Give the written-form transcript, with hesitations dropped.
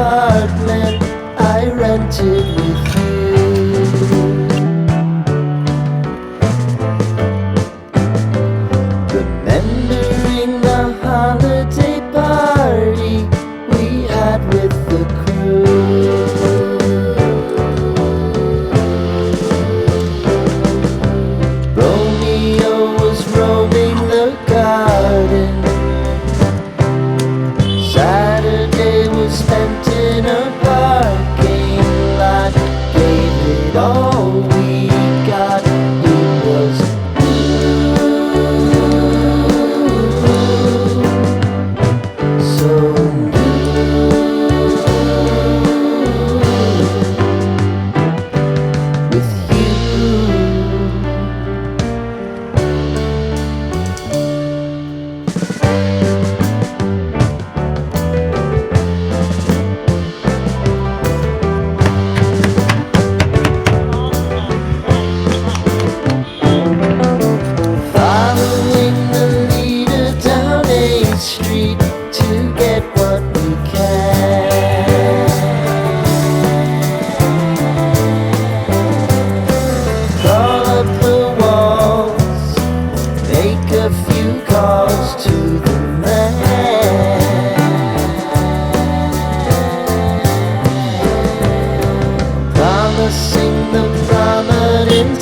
apartment I rented with you. Remembering the holiday party we had with the crew. Romeo was roaming the garden. Saturday was spent in a parking lot. Gave it all we got. It was so with you. Following the leader down 8th Street to get what we can. Crawl up the walls, make a few calls to the man. Promising the prominent